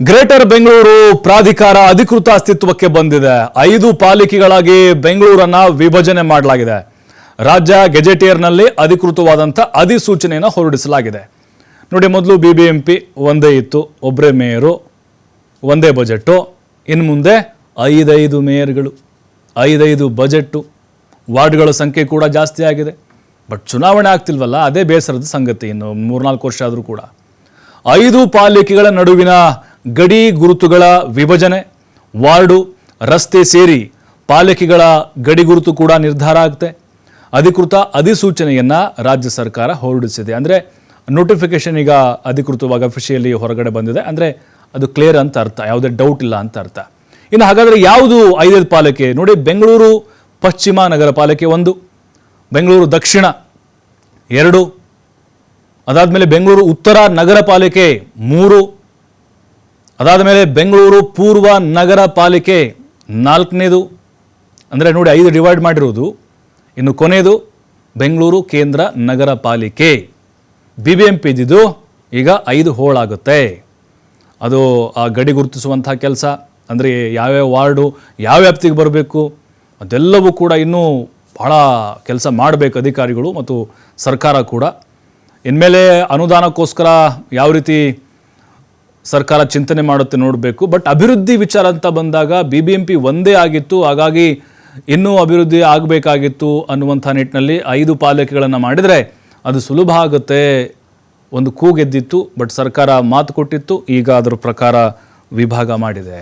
Greater Bengaluru ಪ್ರಾಧಿಕಾರ ಅಧಿಕೃತ ಅಸ್ತಿತ್ವಕ್ಕೆ ಬಂದಿದೆ. 5 ಪಾಲಿಕೆಗಳಾಗಿ ಬೆಂಗಳೂರನ್ನ ವಿಭಜನೆ ಮಾಡಲಾಗಿದೆ. ರಾಜ್ಯ ಗೆಜೆಟಿಯರ್ನಲ್ಲಿ ಅಧಿಕೃತವಾದಂಥ ಅಧಿಸೂಚನೆಯನ್ನು ಹೊರಡಿಸಲಾಗಿದೆ. ನೋಡಿ, ಮೊದಲು BBMP ಒಂದೇ ಇತ್ತು, ಒಬ್ಬರೇ ಮೇಯರು, ಒಂದೇ ಬಜೆಟು. ಇನ್ನು ಮುಂದೆ 5 ಮೇಯರ್ಗಳು, 5 ಬಜೆಟ್ಟು, ವಾರ್ಡ್ಗಳ ಸಂಖ್ಯೆ ಕೂಡ ಜಾಸ್ತಿ ಆಗಿದೆ. ಬಟ್ ಚುನಾವಣೆ ಆಗ್ತಿಲ್ವಲ್ಲ, ಅದೇ ಬೇಸರದ ಸಂಗತಿ. ಇನ್ನು 3-4 ವರ್ಷ ಆದರೂ ಕೂಡ 5 ಪಾಲಿಕೆಗಳ ನಡುವಿನ ಗಡಿ ಗುರುತುಗಳ ವಿಭಜನೆ, ವಾರ್ಡು, ರಸ್ತೆ ಸೇರಿ ಪಾಲಿಕೆಗಳ ಗಡಿ ಗುರುತು ಕೂಡ ನಿರ್ಧಾರ ಆಗುತ್ತೆ. ಅಧಿಕೃತ ಅಧಿಸೂಚನೆಯನ್ನು ರಾಜ್ಯ ಸರ್ಕಾರ ಹೊರಡಿಸಿದೆ. ಅಂದರೆ ನೋಟಿಫಿಕೇಶನ್ ಈಗ ಅಧಿಕೃತವಾಗಿ ಅಫಿಷಿಯಲಿ ಹೊರಗಡೆ ಬಂದಿದೆ. ಅಂದರೆ ಅದು ಕ್ಲಿಯರ್ ಅಂತ ಅರ್ಥ, ಯಾವುದೇ ಡೌಟ್ ಇಲ್ಲ ಅಂತ ಅರ್ಥ. ಇನ್ನು ಹಾಗಾದರೆ ಯಾವುದು 5 ಪಾಲಿಕೆ? ನೋಡಿ, ಬೆಂಗಳೂರು ಪಶ್ಚಿಮ ನಗರ ಪಾಲಿಕೆ 1, ಬೆಂಗಳೂರು ದಕ್ಷಿಣ 2, ಅದಾದಮೇಲೆ ಬೆಂಗಳೂರು ಉತ್ತರ ನಗರ ಪಾಲಿಕೆ 3, ಅದಾದ ಮೇಲೆ ಬೆಂಗಳೂರು ಪೂರ್ವ ನಗರ ಪಾಲಿಕೆ 4ನೇದು. ಅಂದರೆ ನೋಡಿ, 5 ಡಿವೈಡ್ ಮಾಡಿರೋದು. ಇನ್ನು ಕೊನೆಯದು ಬೆಂಗಳೂರು ಕೇಂದ್ರ ನಗರ ಪಾಲಿಕೆ. BBMP ಇದ್ದಿದ್ದು ಈಗ 5 ಹೋಳಾಗುತ್ತೆ. ಅದು ಆ ಗಡಿ ಗುರುತಿಸುವಂಥ ಕೆಲಸ, ಅಂದರೆ ಯಾವ್ಯಾವ ವಾರ್ಡು ಯಾವ ವ್ಯಾಪ್ತಿಗೆ ಬರಬೇಕು ಅದೆಲ್ಲವೂ ಕೂಡ ಇನ್ನೂ ಬಹಳ ಕೆಲಸ ಮಾಡಬೇಕು ಅಧಿಕಾರಿಗಳು ಮತ್ತು ಸರ್ಕಾರ ಕೂಡ. ಇನ್ಮೇಲೆ ಅನುದಾನಕ್ಕೋಸ್ಕರ ಯಾವ ರೀತಿ ಸರ್ಕಾರ ಚಿಂತನೆ ಮಾಡುತ್ತೆ ನೋಡಬೇಕು. ಬಟ್ ಅಭಿವೃದ್ಧಿ ವಿಚಾರ ಅಂತ ಬಂದಾಗ BBMP ಒಂದೇ ಆಗಿತ್ತು, ಹಾಗಾಗಿ ಇನ್ನೂ ಅಭಿವೃದ್ಧಿ ಆಗಬೇಕಾಗಿತ್ತು ಅನ್ನುವಂಥ ನಿಟ್ಟಿನಲ್ಲಿ 5 ಪಾಲಿಕೆಗಳನ್ನು ಮಾಡಿದರೆ ಅದು ಸುಲಭ ಆಗುತ್ತೆ. ಒಂದು ಕೂಗೆದ್ದಿತ್ತು, ಬಟ್ ಸರ್ಕಾರ ಮಾತು ಕೊಟ್ಟಿತ್ತು, ಈಗ ಅದರ ಪ್ರಕಾರ ವಿಭಾಗ ಮಾಡಿದೆ.